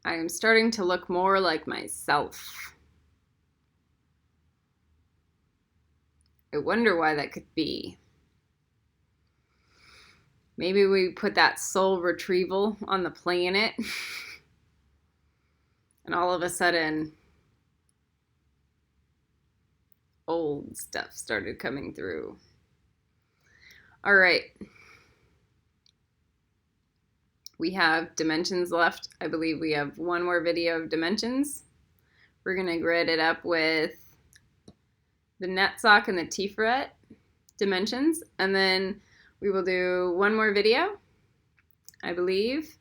I am starting to look more like myself. I wonder why that could be. Maybe we put that soul retrieval on the planet and all of a sudden old stuff started coming through. All right. We have dimensions left. I believe we have one more video of dimensions. We're going to grid it up with the net sock and the TIPHARETH dimensions, and then we will do one more video, I believe,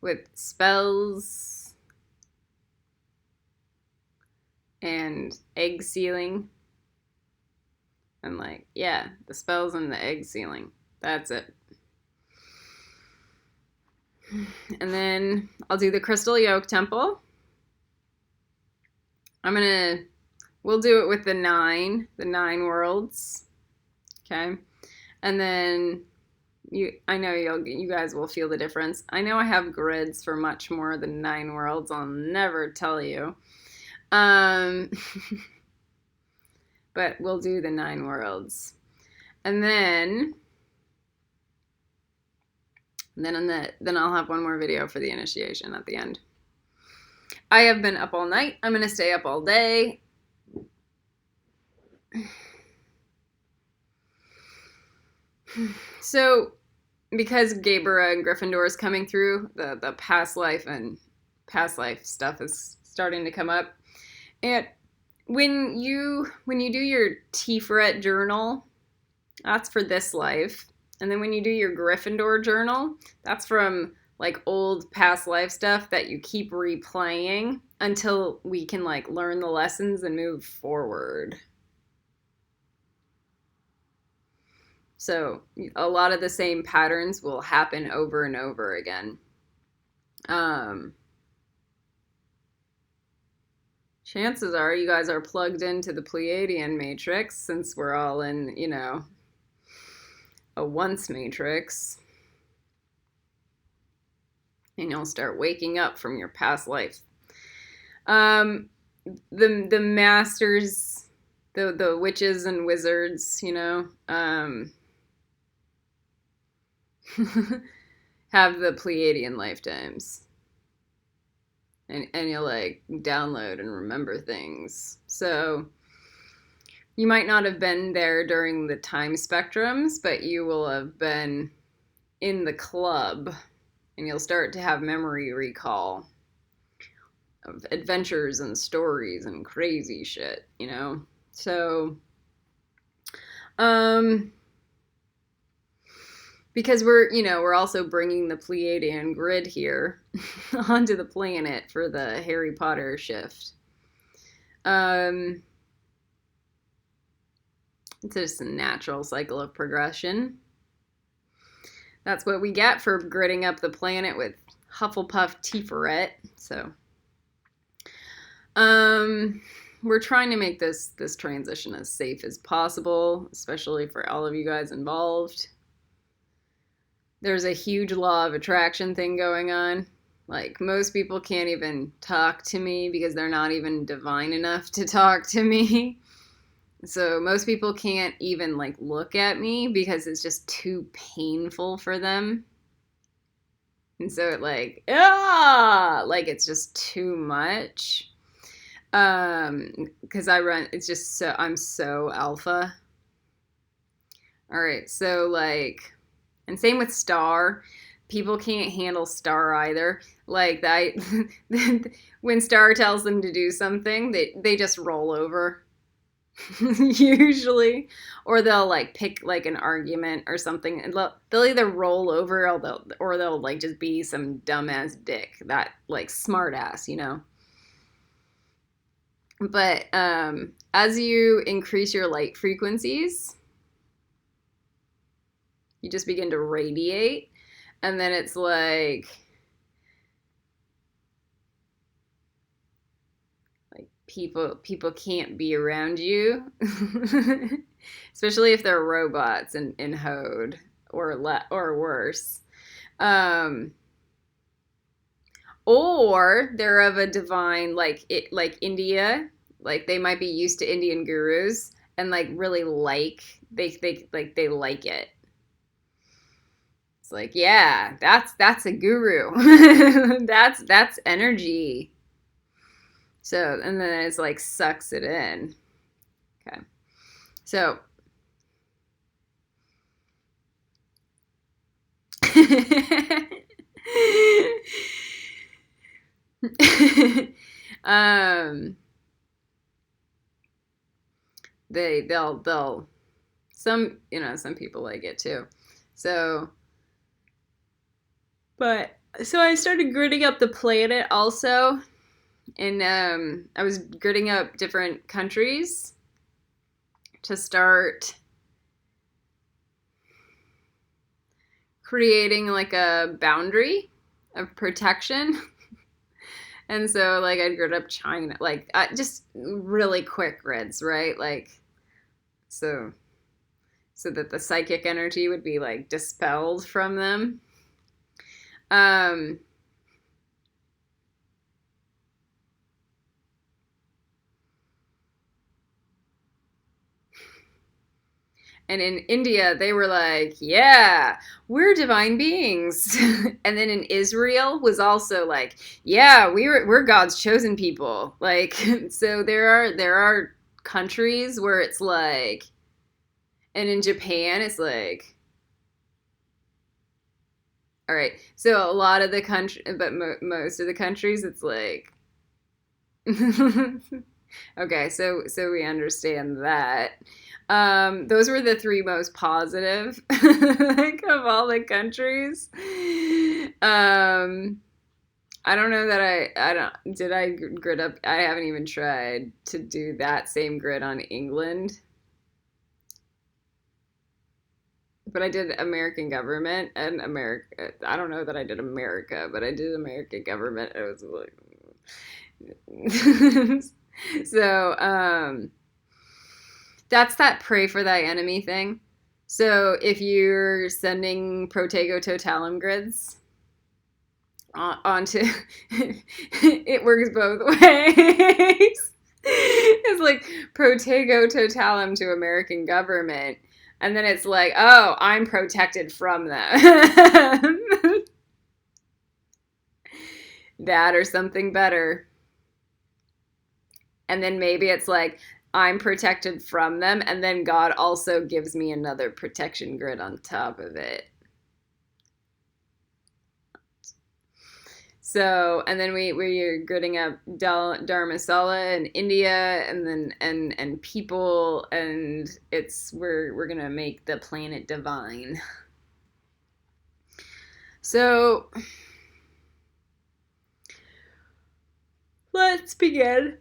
with spells and egg sealing. And like, yeah, the spells and the egg sealing. That's it. And then I'll do the crystal yolk temple. We'll do it with the nine worlds. Okay. And then I know you guys will feel the difference. I know I have grids for much more than 9 worlds. I'll never tell you. But we'll do the 9 worlds. And then I'll have one more video for the initiation at the end. I have been up all night. I'm going to stay up all day. So, because Gaebera and Gryffindor is coming through, the past life stuff is starting to come up. And when you do your TIPHARETH journal, that's for this life. And then when you do your Gryffindor journal, that's from like old past life stuff that you keep replaying until we can like learn the lessons and move forward. So a lot of the same patterns will happen over and over again. Chances are you guys are plugged into the Pleiadian matrix, since we're all in, a once matrix. And you'll start waking up from your past life. The masters, the witches and wizards, have the Pleiadian lifetimes. And you'll like download and remember things. So you might not have been there during the time spectrums, but you will have been in the club, and you'll start to have memory recall of adventures and stories and crazy shit, So, because we're also bringing the Pleiadian grid here onto the planet for the Harry Potter shift. It's just a natural cycle of progression. That's what we get for gridding up the planet with HUFFLEPUFF TIPHARETH. So, we're trying to make this transition as safe as possible, especially for all of you guys involved. There's a huge law of attraction thing going on. Like, most people can't even talk to me because they're not even divine enough to talk to me. So most people can't even like look at me because it's just too painful for them. And so it like it's just too much. Because I'm so alpha. All right, so like, and same with Star. People can't handle Star either. Like when Star tells them to do something, they just roll over. Usually, or they'll like pick like an argument or something, and they'll either roll over or they'll like just be some dumbass dick, that like smart ass, But as you increase your light frequencies, you just begin to radiate, and then it's like people can't be around you, especially if they're robots in Hode or worse, Or they're of a divine, like India, like they might be used to Indian gurus and like really they like it. It's like, yeah, that's a guru. That's energy. So, and then it's like sucks it in. Okay. So um they'll some, some people like it too. So, but so I started gridding up the planet also, and I was gridding up different countries to start creating like a boundary of protection. And so like I'd grid up China, like just really quick grids, right? Like so that the psychic energy would be like dispelled from them. Um And in India, they were like, yeah, we're divine beings. And then in Israel was also like, yeah, we're God's chosen people. Like, so there are countries where it's like, and in Japan, it's like, all right. So a lot of the country, but most of the countries, it's like, okay, so we understand that. Those were the three most positive, like, of all the countries. I don't know that I don't did I grid up. I haven't even tried to do that same grid on England, but I did American government and America. I don't know that I did America, but I did American government. It was like so. That's that pray for thy enemy thing. So if you're sending Protego Totalum grids onto, it works both ways. It's like Protego Totalum to American government, and then it's like, oh, I'm protected from them. That or something better. And then maybe it's like, I'm protected from them, and then God also gives me another protection grid on top of it. So, and then we're gridding up Dharmasala in India, and then and people, and we're gonna make the planet divine. So let's begin.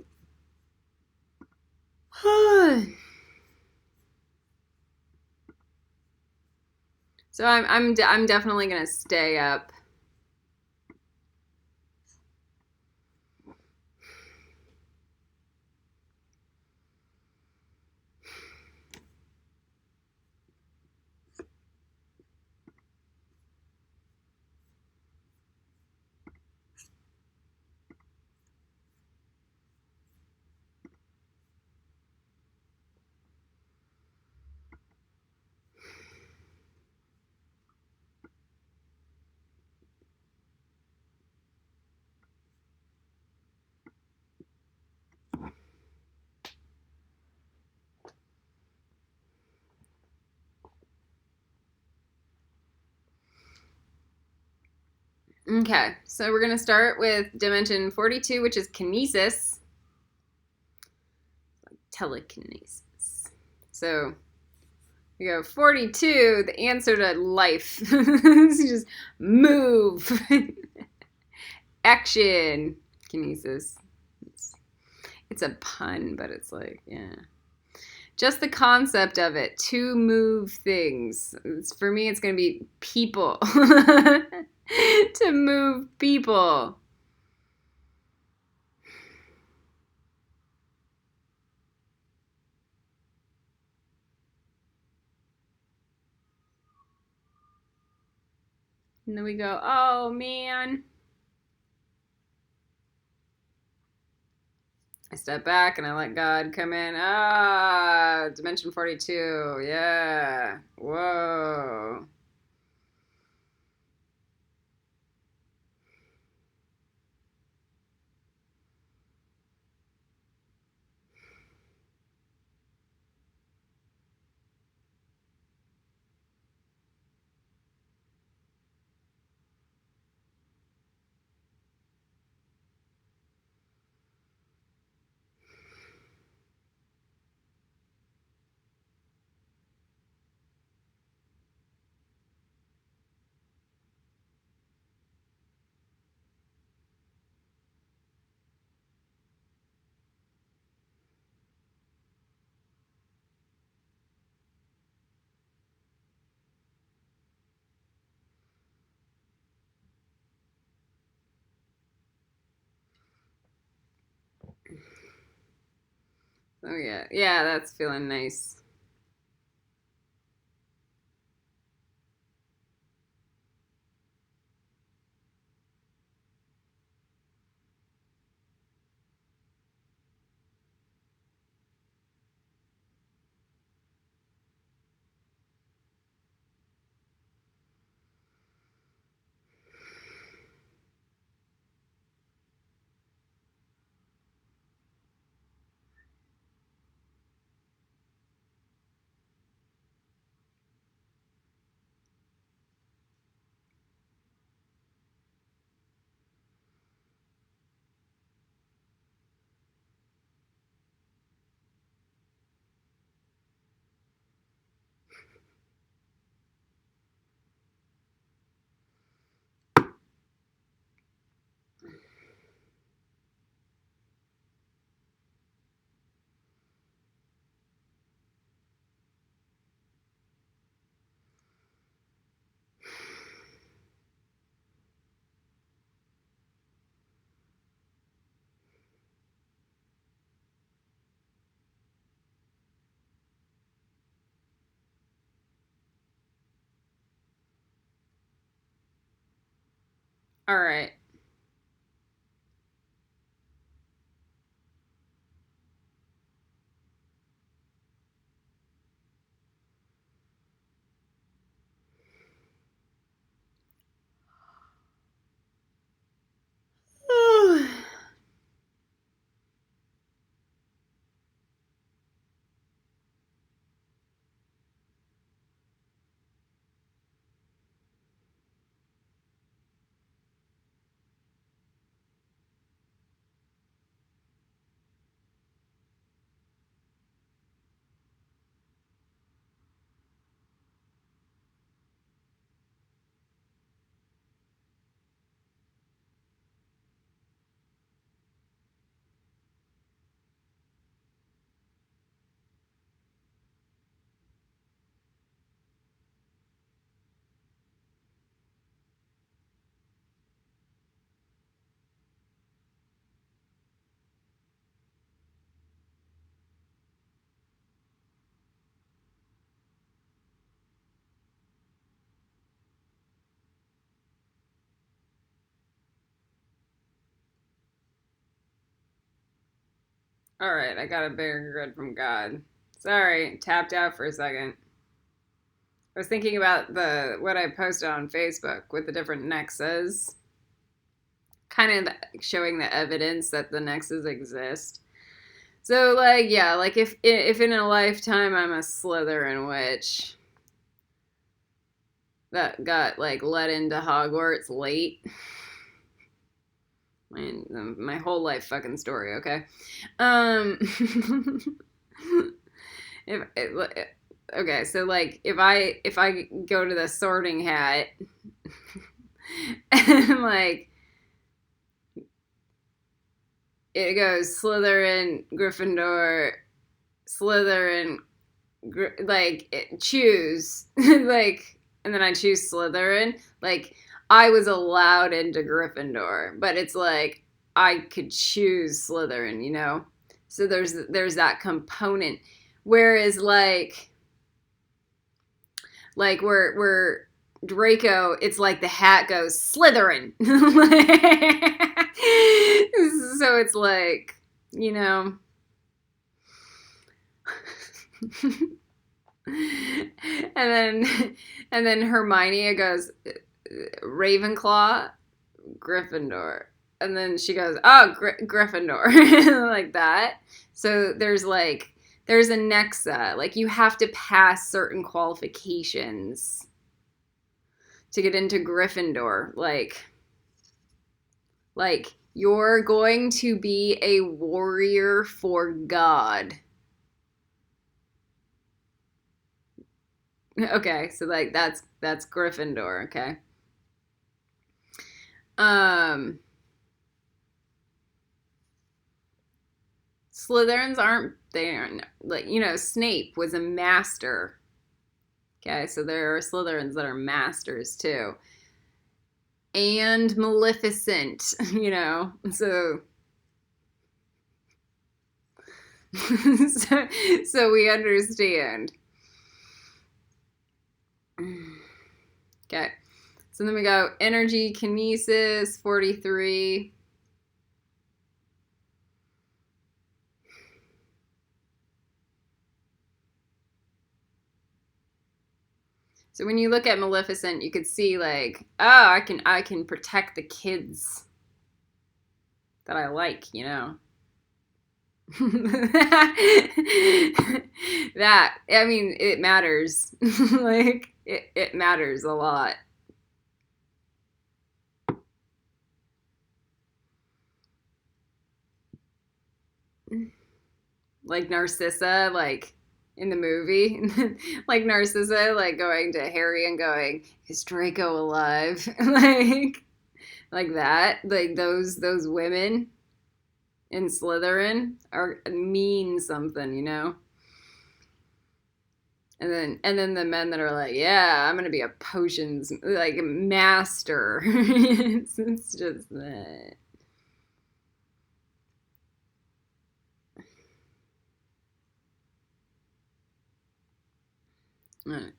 So I'm definitely gonna stay up. Okay, so we're gonna start with dimension 42, which is kinesis, telekinesis. So we go 42, the answer to life. Just move, action, kinesis. It's a pun, but it's like, yeah. Just the concept of it, to move things. For me, it's going to be people. To move people. And then we go, oh man. I step back and I let God come in. Ah, dimension 42. Yeah. Whoa. Oh, yeah. Yeah, that's feeling nice. All right. All right, I got a bigger grid from God. Sorry, tapped out for a second. I was thinking about the what I posted on Facebook with the different nexus, kind of showing the evidence that the nexus exist. So, like, yeah, like if in a lifetime I'm a Slytherin witch that got like let into Hogwarts late. My whole life fucking story, okay? Um, okay, so like if I go to the Sorting Hat and like it goes Slytherin, Gryffindor, Slytherin, like choose like, and then I choose Slytherin. Like I was allowed into Gryffindor, but it's like I could choose Slytherin, you know. So there's that component. Whereas like we're Draco, it's like the hat goes Slytherin. So it's like you know. and then Hermione goes, Ravenclaw, Gryffindor. And then she goes, oh, Gryffindor. Like that. So there's a nexa. Like you have to pass certain qualifications to get into Gryffindor. Like you're going to be a warrior for God. Okay, so like that's Gryffindor, okay? Slytherins aren't like, you know, Snape was a master. Okay, so there are Slytherins that are masters too. And Maleficent, you know. So so we understand. Okay. So then we go energy kinesis 43. So when you look at Maleficent, you could see like, oh, I can protect the kids that I like, you know. That, I mean, it matters. Like it matters a lot. Like Narcissa, like in the movie, like Narcissa, like going to Harry and going, "Is Draco alive?" like that. Like those women in Slytherin are mean something, you know. And then the men that are like, "Yeah, I'm gonna be a potions like master." It's just that.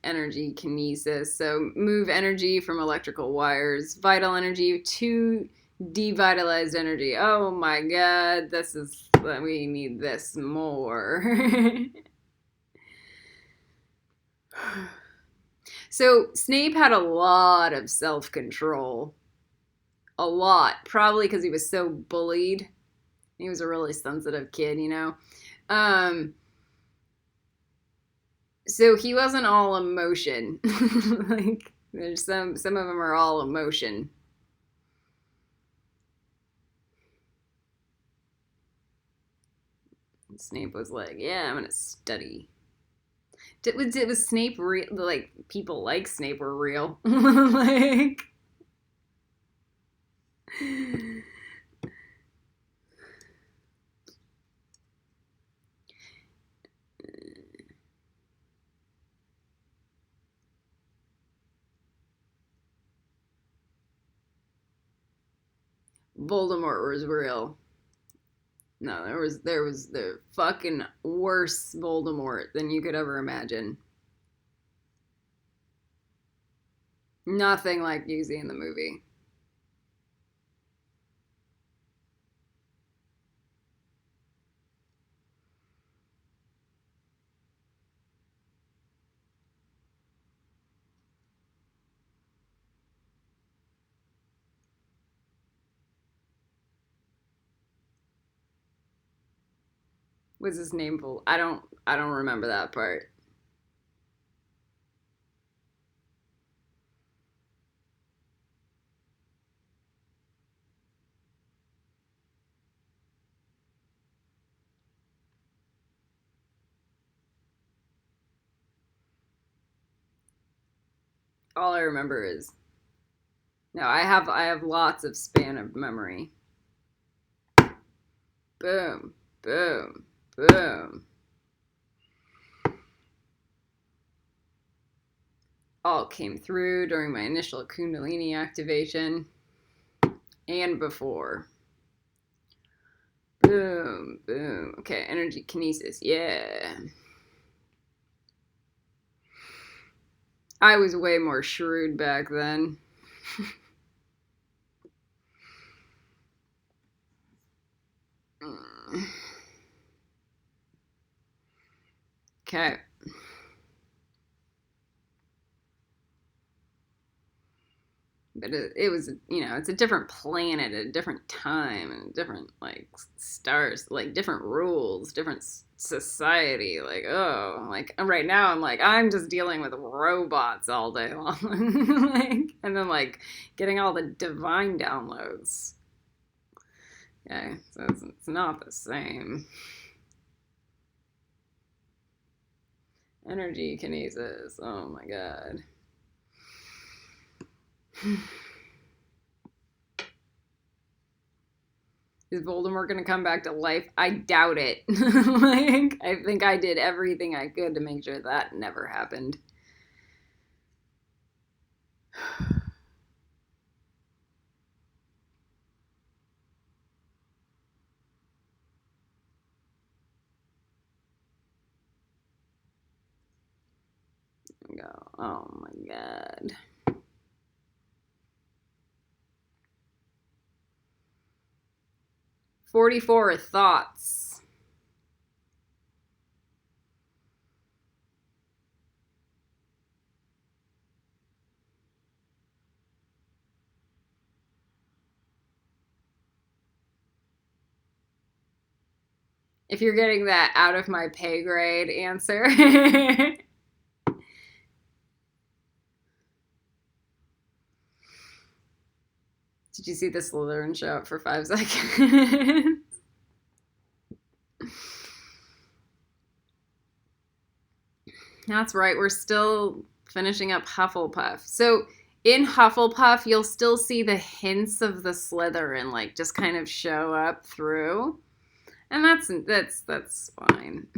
Energy kinesis. So move energy from electrical wires, vital energy to devitalized energy. Oh my god, we need this more. So Snape had a lot of self-control. A lot. Probably because he was so bullied. He was a really sensitive kid, you know. So he wasn't all emotion. Like there's some of them are all emotion. And Snape was like, "Yeah, I'm gonna study." Was Snape real? Like people like Snape were real. Like Voldemort was real. No, there was the fucking worse Voldemort than you could ever imagine. Nothing like you see in the movie. Was his name Vol? I don't remember that part. All I remember is no. I have lots of span of memory. Boom, boom, boom. All came through during my initial Kundalini activation and before. Boom, boom. Okay, energy kinesis. Yeah. I was way more shrewd back then. Okay. But it was, you know, it's a different planet at a different time and different, like, stars, like, different rules, different society. Like, oh, like, right now I'm like, I'm just dealing with robots all day long. Like, and then, like, getting all the divine downloads. Okay, so it's not the same. Energy kinesis. Oh my god. Is Voldemort gonna come back to life? I doubt it. Like, I think I did everything I could to make sure that never happened. Go. Oh my god. "44 thoughts." If you're getting that out of my pay grade answer. Did you see the Slytherin show up for 5 seconds? That's right. We're still finishing up Hufflepuff. So in Hufflepuff, you'll still see the hints of the Slytherin, like, just kind of show up through, and that's fine.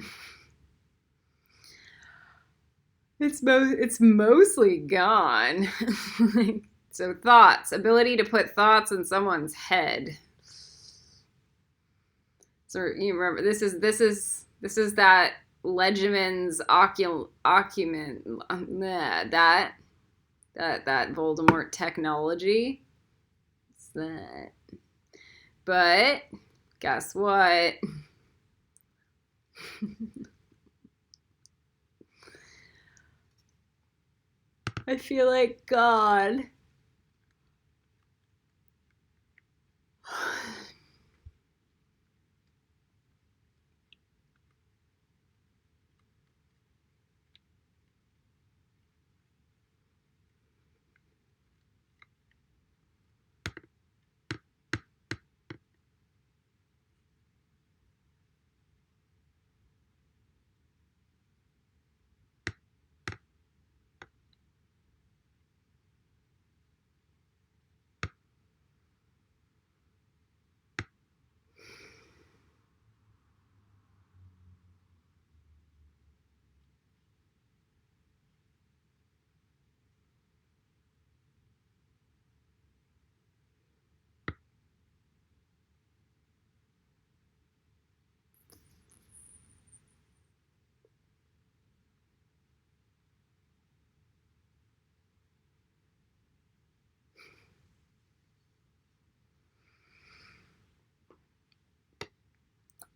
It's mostly gone. So thoughts, ability to put thoughts in someone's head. So you remember this is that Legiman's ocument that Voldemort technology. It's that. But guess what? I feel like God.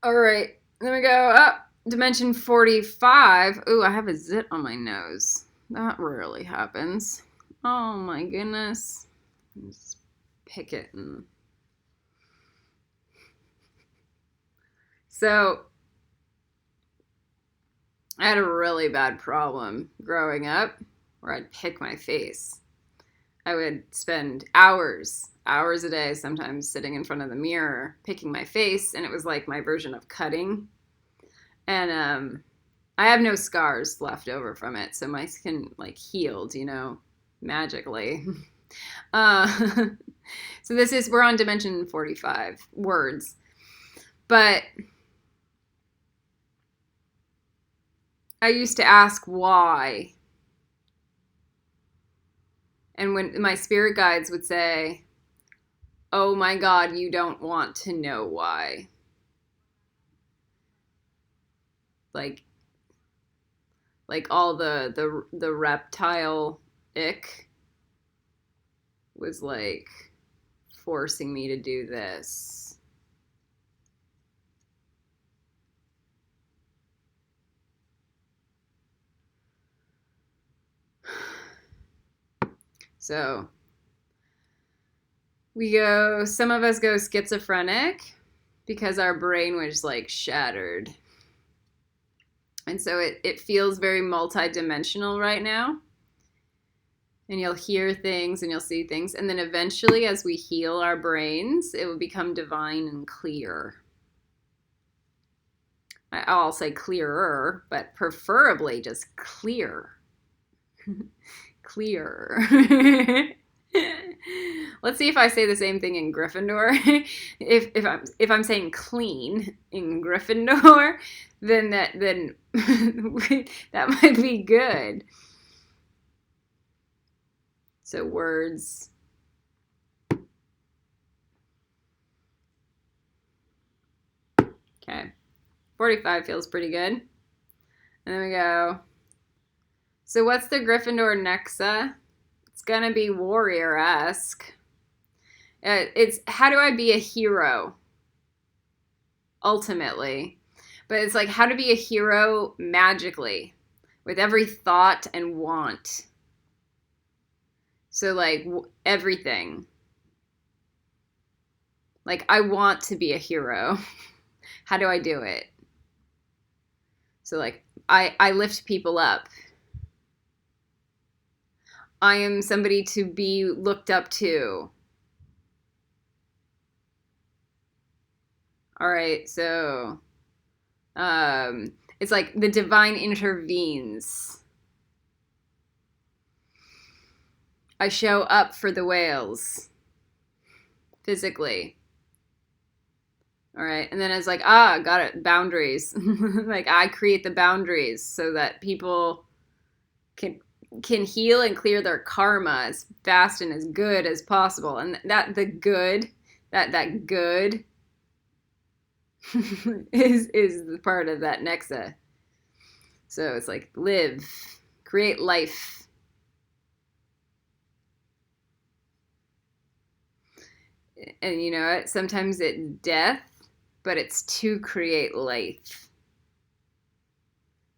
All right, then we go up. Dimension 45. Ooh, I have a zit on my nose. That rarely happens. Oh my goodness. Just pick it and. So, I had a really bad problem growing up where I'd pick my face. I would spend hours a day, sometimes sitting in front of the mirror, picking my face, and it was like my version of cutting. And I have no scars left over from it, so my skin, like, healed, you know, magically. uh, so we're on dimension 45, words. But I used to ask why. And when my spirit guides would say, "Oh my God, you don't want to know why." Like all the reptile ick was like forcing me to do this. So some of us go schizophrenic because our brain was like shattered. And so it feels very multidimensional right now. And you'll hear things and you'll see things. And then eventually, as we heal our brains, it will become divine and clear. I'll say clearer, but preferably just clear. Clear. Let's see if I say the same thing in Gryffindor. If I'm saying clean in Gryffindor, then that might be good. So words. Okay. 45 feels pretty good. And then we go. So what's the Gryffindor Nexa? It's gonna be warrior-esque. It's how do I be a hero? Ultimately. But it's like how to be a hero magically. With every thought and want. So like everything. Like I want to be a hero. How do I do it? So like I lift people up. I am somebody to be looked up to. All right, so it's like the divine intervenes. I show up for the whales physically. All right, and then it's like, got it, boundaries. Like I create the boundaries so that people can heal and clear their karma as fast and as good as possible. And that good is the part of that Nexa. So it's like live, create life. And you know what? Sometimes it's death, but it's to create life.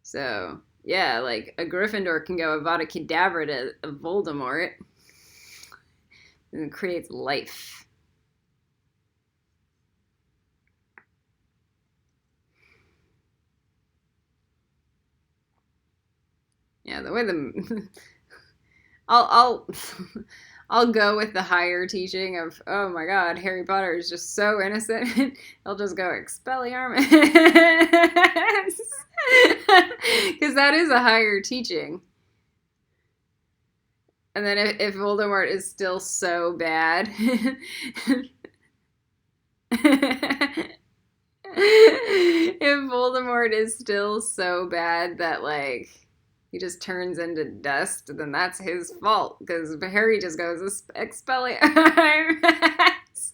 So yeah, like a Gryffindor can go Avada Kedavra to Voldemort, and it creates life. Yeah, the way I'll go with the higher teaching of, oh my God, Harry Potter is just so innocent. He'll just go Expelliarmus. Because that is a higher teaching. And then if Voldemort is still so bad. If Voldemort is still so bad that, like, he just turns into dust, then that's his fault. Because Harry just goes, Expelliarmus.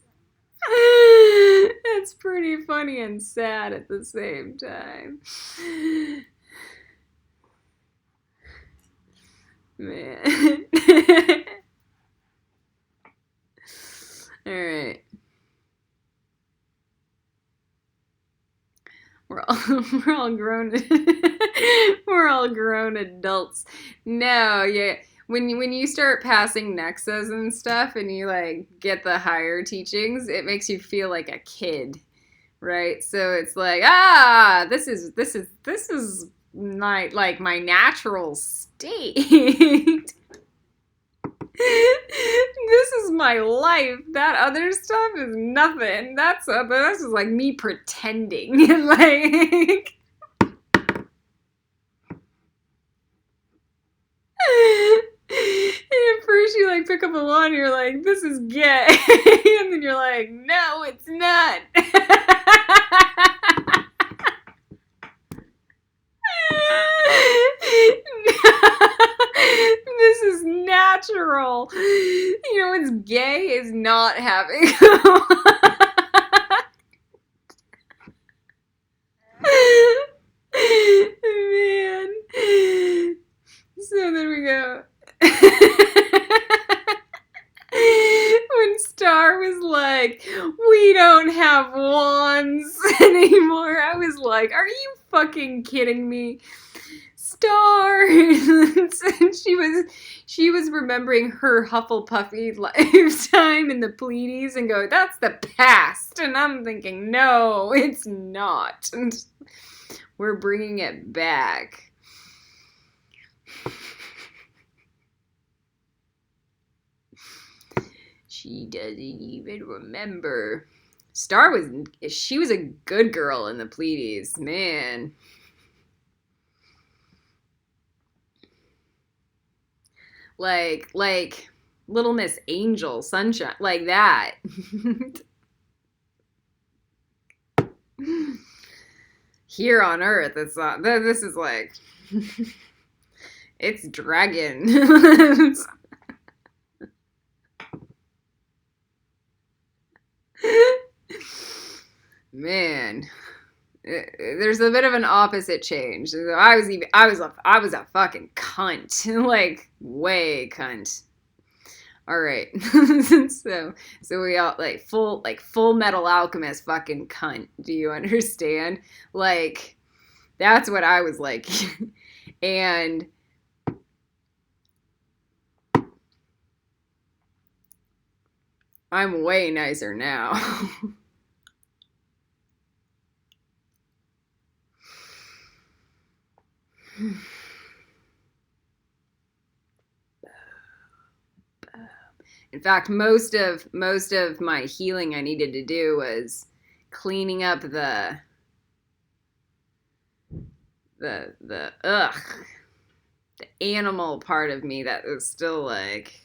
It's pretty funny and sad at the same time. Man. All right. We're all grown. We're all grown adults. No, yeah. When you start passing nexus and stuff, and you like get the higher teachings, it makes you feel like a kid, right? So it's like, this is my natural state. This is my life. That other stuff is nothing. This is like me pretending. Like, and at first you like pick up a lawn and you're like, this is gay. And then you're like, no, it's not. This is natural. You know what's gay is not having man. So then we go. When Star was like, we don't have wands anymore, I was like, are you fucking kidding me? Star. And she was remembering her Hufflepuffy lifetime in the Pleiades and go, that's the past. And I'm thinking, no, it's not. And we're bringing it back. She doesn't even remember. Star she was a good girl in the Pleiades, man. Like Little Miss Angel, Sunshine, like that. Here on Earth, it's not. This is like, it's dragon. Man, there's a bit of an opposite change. I was a fucking cunt, like way cunt. All right, so we all like Full Metal Alchemist fucking cunt. Do you understand? Like, that's what I was like, and I'm way nicer now. In fact, most of my healing I needed to do was cleaning up the animal part of me that was still like,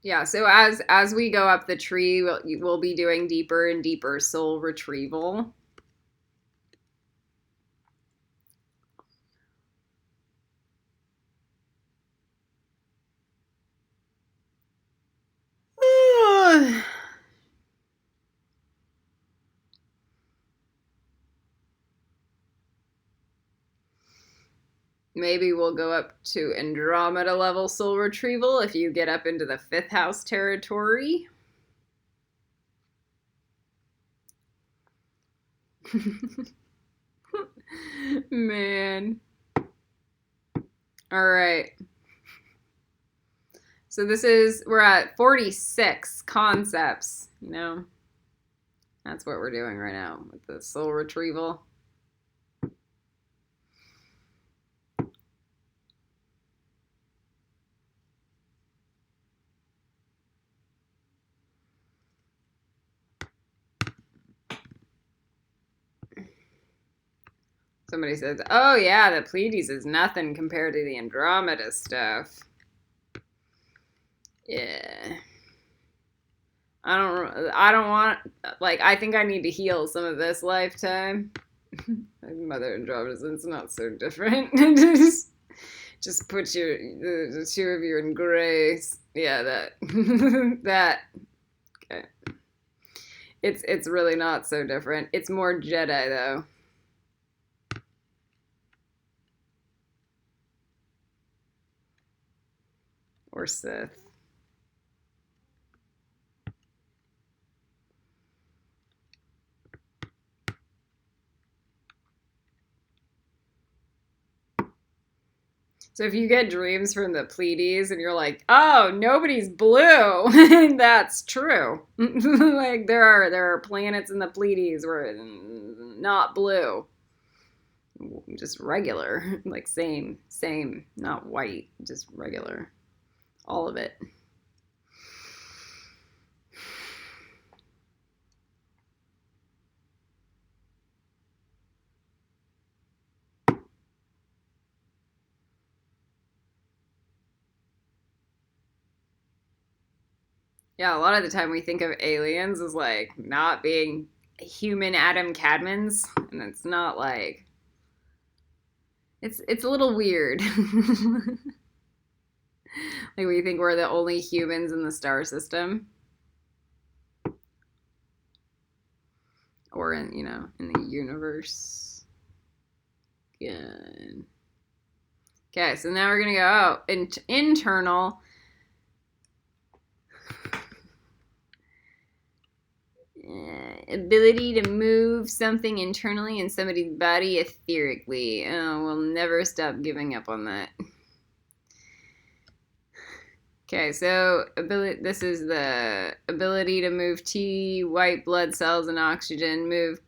yeah. So as we go up the tree, we'll be doing deeper and deeper soul retrieval. Maybe we'll go up to Andromeda level soul retrieval if you get up into the 5th house territory. Man. All right. So we're at 46 concepts, you know. That's what we're doing right now with the soul retrieval. Somebody says, oh yeah, the Pleiades is nothing compared to the Andromeda stuff. Yeah. I don't want, like, I think I need to heal some of this lifetime. Mother Andromeda, it's not so different. just put the two of you in grace. Yeah, that. That. Okay. It's really not so different. It's more Jedi, though. Or Sith. So if you get dreams from the Pleiades and you're like, oh, nobody's blue, that's true. Like there are planets in the Pleiades where not blue. Just regular. Like same, not white, just regular. All of it. Yeah, a lot of the time we think of aliens as like not being human Adam Cadmans, and it's not like it's a little weird. Like we think we're the only humans in the star system. Or in the universe. Good. Okay, so now we're gonna go internal. Ability to move something internally in somebody's body etherically. Oh, we'll never stop giving up on that. Okay, so this is the ability to move T, white blood cells, and oxygen, move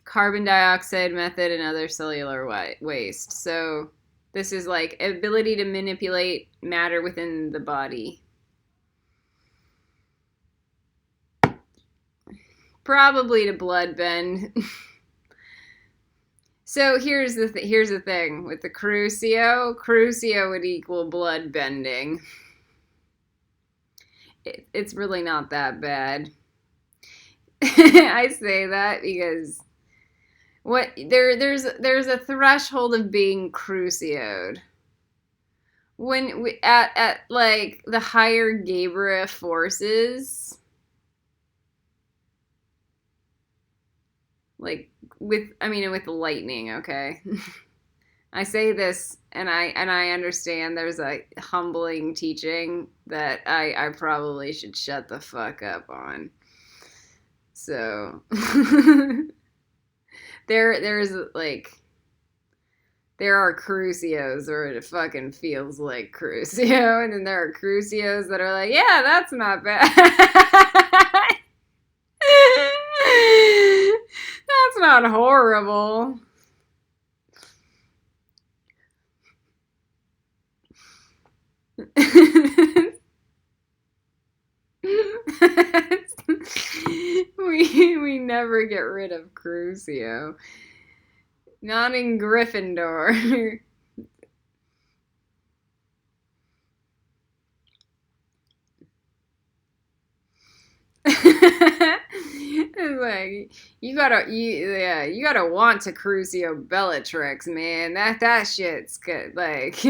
carbon dioxide method, and other cellular waste. So this is like ability to manipulate matter within the body. Probably to blood bend. So here's the thing with the Crucio. Crucio would equal blood bending. It's really not that bad. I say that because there's a threshold of being crucioed. When we at like the higher Gabriel forces, like with the lightning, okay? I say this and I understand there's a humbling teaching that I probably should shut the fuck up on. So there's like there are Crucios where it fucking feels like Crucio, and then there are Crucios that are like, yeah, that's not bad. That's not horrible. we never get rid of Crucio. Not in Gryffindor. It's like you gotta want to Crucio Bellatrix, man. That shit's good. Like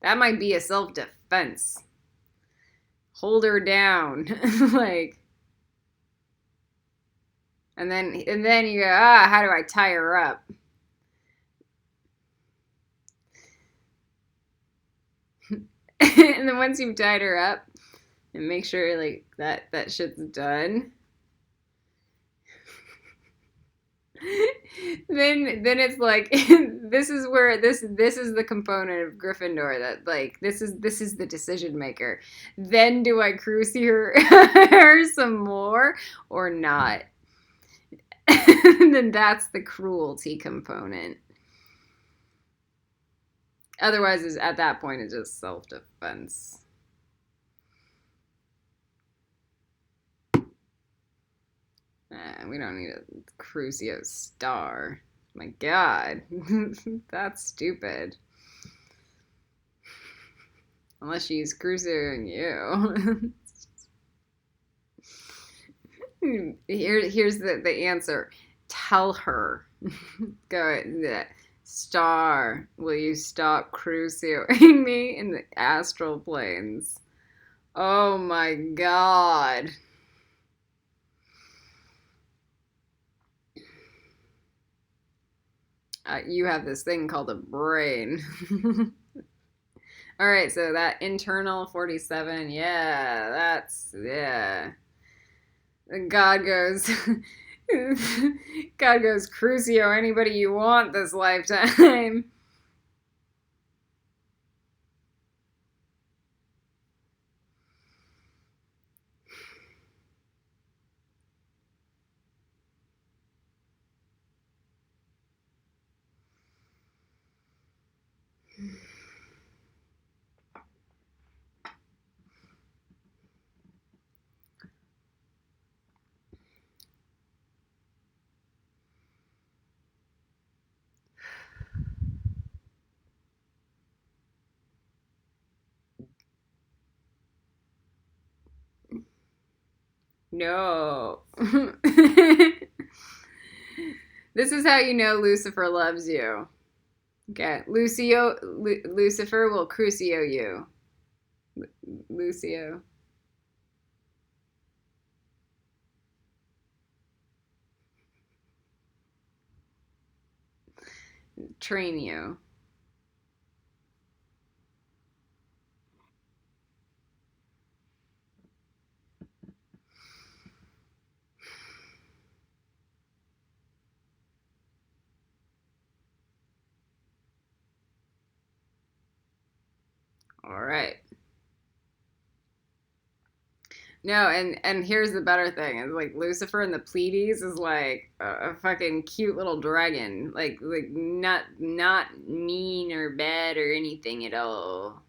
that might be a self-defense. Hold her down. Like, and then you go, how do I tie her up? And then once you've tied her up and make sure like that shit's done, then it's like this is where this is the component of Gryffindor that like this is the decision maker. Then do I Crucio her some more or not? And then that's the cruelty component. Otherwise, at that point, it's just self-defense. We don't need a Crucio star. My God, that's stupid. Unless she's Crucioing you. Here's the answer. Tell her. Go star, will you stop Crucioing me in the astral planes? Oh my God. You have this thing called a brain. All right, so that internal 47, yeah. God goes, Crucio anybody you want this lifetime. No. This is how you know Lucifer loves you. Okay, Lucifer will Crucio you. Lucio. Train you. All right. No, and here's the better thing is like Lucifer and the Pleiades is like a fucking cute little dragon, like not mean or bad or anything at all.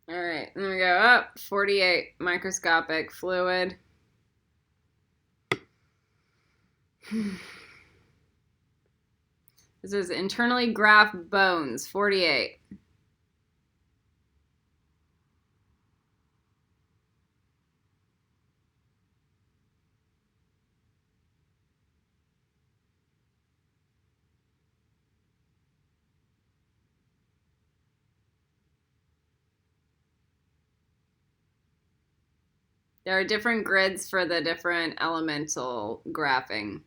All right, then we go up 48 microscopic fluid. This is internally graphed bones 48. There are different grids for the different elemental graphing.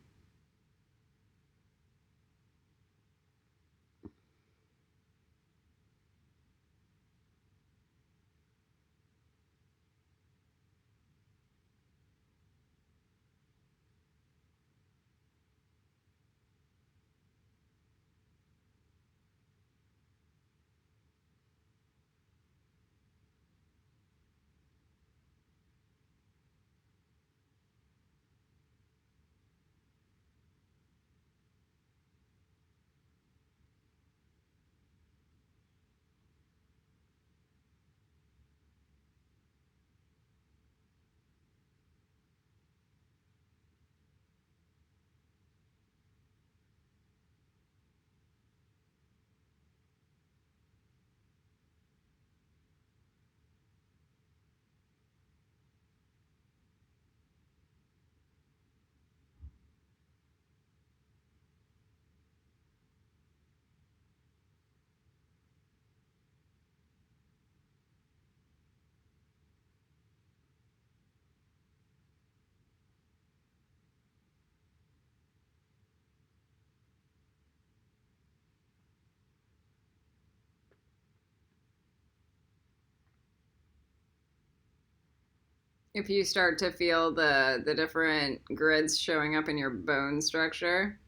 If you start to feel the different grids showing up in your bone structure,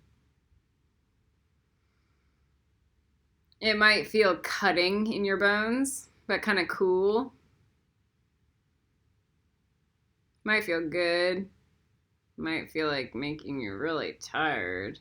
it might feel cutting in your bones, but kind of cool. Might feel good. Might feel like making you really tired.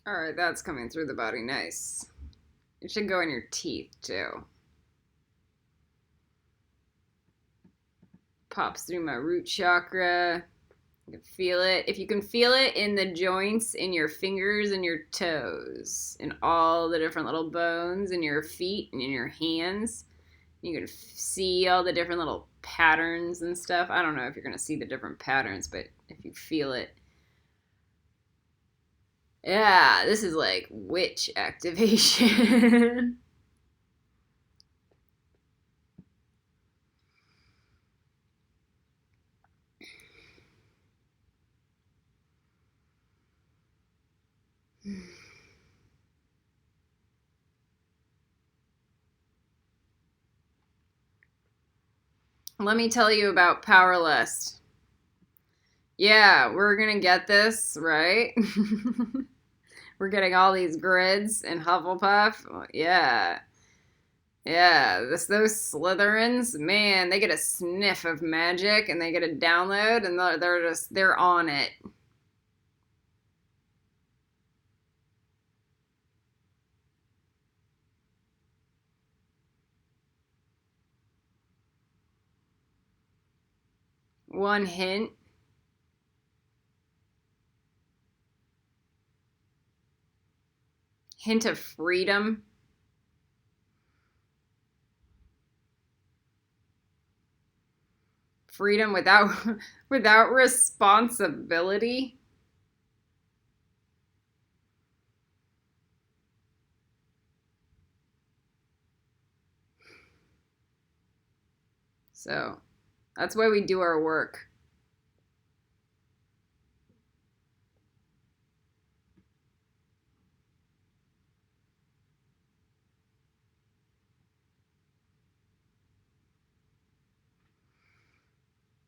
All right, that's coming through the body. Nice. It should go in your teeth too. Pops through my root chakra. You can feel it. If you can feel it in the joints, in your fingers and your toes, in all the different little bones in your feet and in your hands, you can see all the different little patterns and stuff. I don't know if you're going to see the different patterns, but if you feel it. Yeah, this is like witch activation. Let me tell you about Powerless. Yeah, we're gonna get this, right? We're getting all these grids in Hufflepuff. Yeah. Yeah, those Slytherins, man, they get a sniff of magic and they get a download and they're on it. One hint. Hint of freedom. Freedom without responsibility. So that's why we do our work.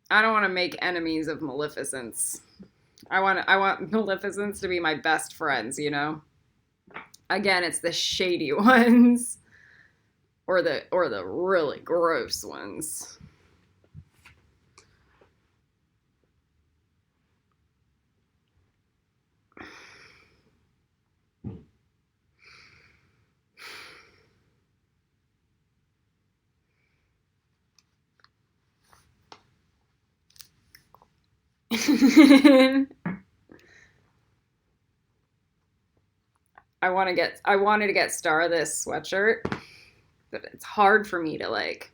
I don't want to make enemies of Maleficents. I want Maleficents to be my best friends, you know? Again, it's the shady ones or the really gross ones. I wanted to get Star this sweatshirt, but it's hard for me to like.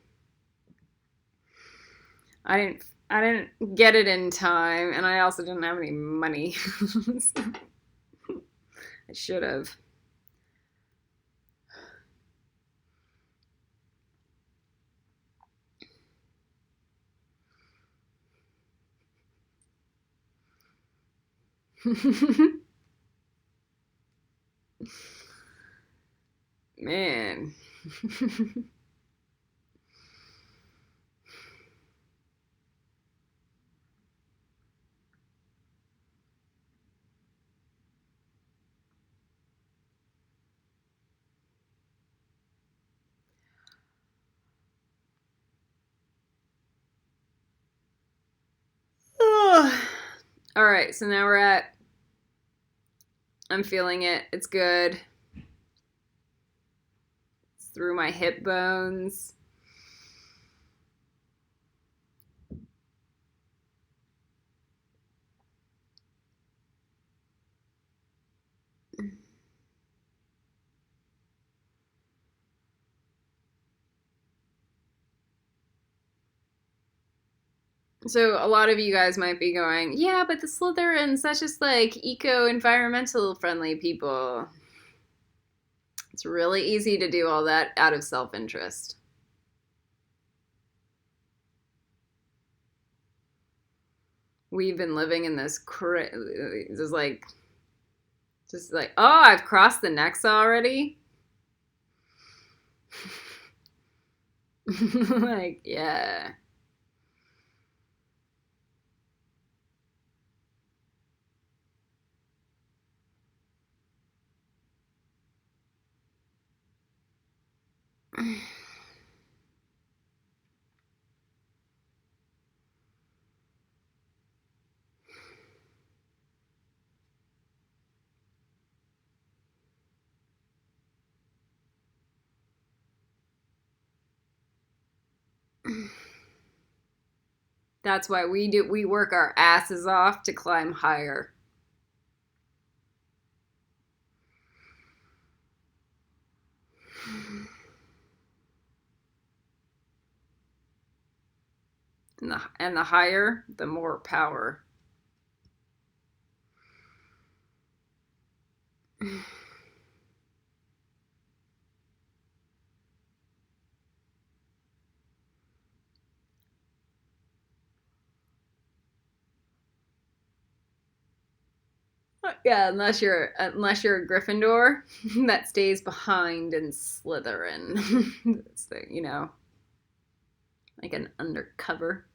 I didn't get it in time, and I also didn't have any money. I should have. Man. All right, so now we're at. I'm feeling it. It's good. It's through my hip bones. So a lot of you guys might be going, yeah, but the Slytherins, that's just like eco-environmental friendly people. It's really easy to do all that out of self-interest. We've been living in this just like, oh, I've crossed the Nexa already. Like, yeah. That's why we work our asses off to climb higher. And the higher, the more power. Yeah, unless you're a Gryffindor that stays behind in Slytherin. That's the, like an undercover.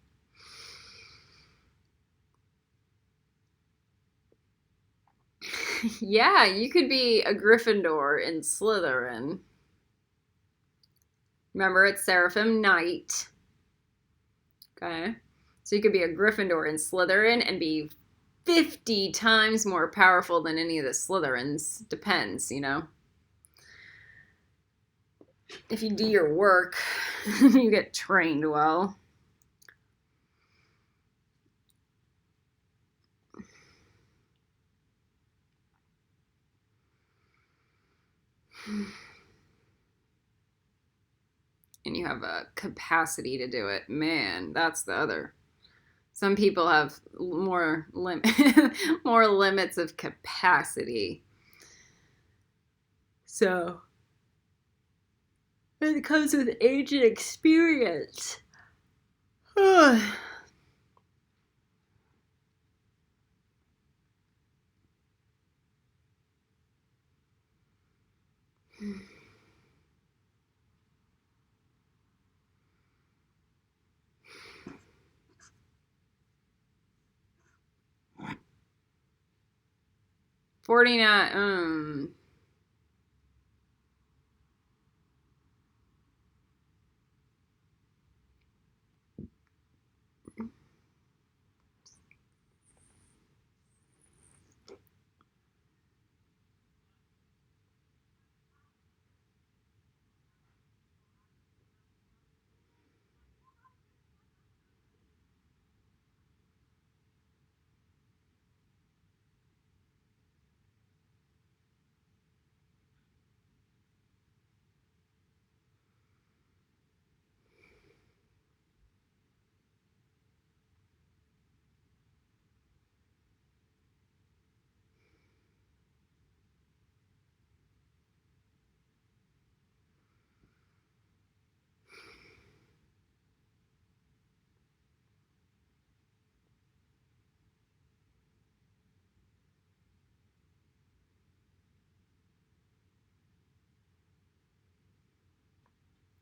Yeah, you could be a Gryffindor in Slytherin. Remember, it's Seraphim Night. Okay. So you could be a Gryffindor in Slytherin and be 50 times more powerful than any of the Slytherins. Depends, If you do your work, you get trained well. And you have a capacity to do it. Man, that's the other. Some people have more more limits of capacity. So it comes with age and experience. 49. 1.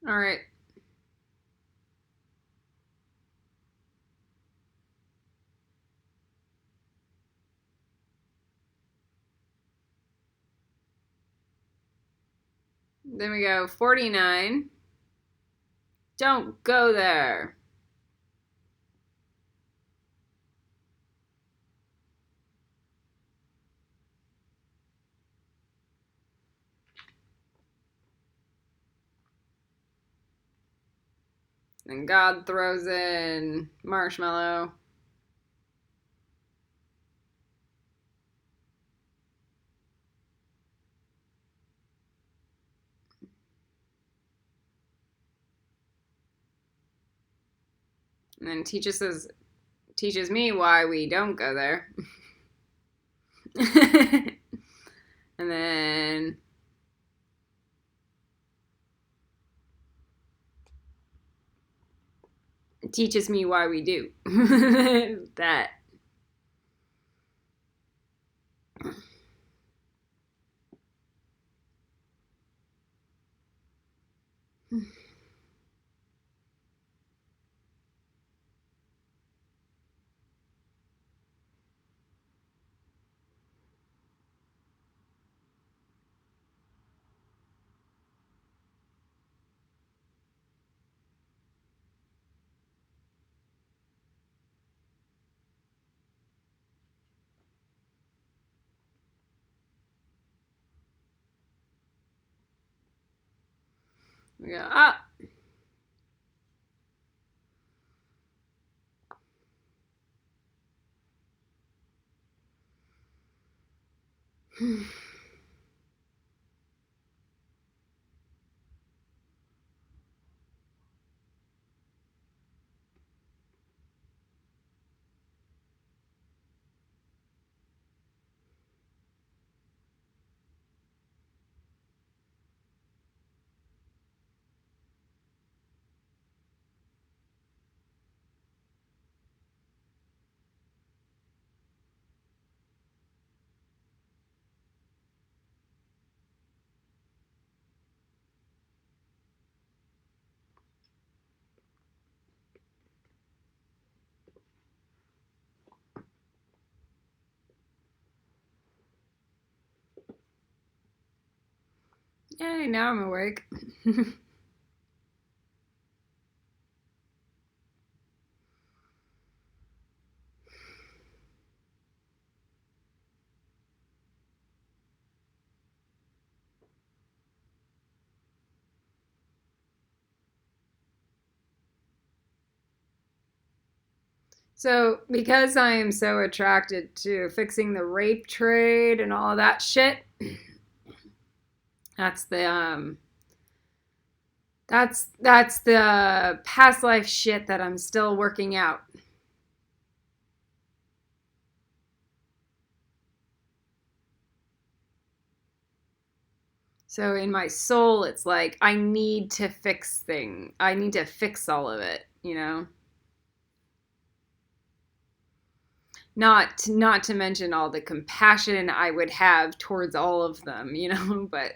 All right. Then we go 49. Don't go there. And God throws in marshmallow. And then teaches me why we don't go there. And then teaches me why we do that. We go up. Yay, now I'm awake. So, because I am so attracted to fixing the rape trade and all of that shit, that's the past life shit that I'm still working out. So in my soul, it's like I need to I need to fix all of it, you know? Not to mention all the compassion I would have towards all of them, you know, but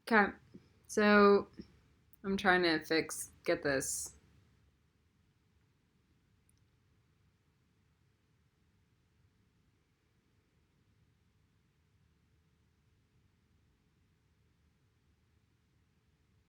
okay. So I'm trying to get this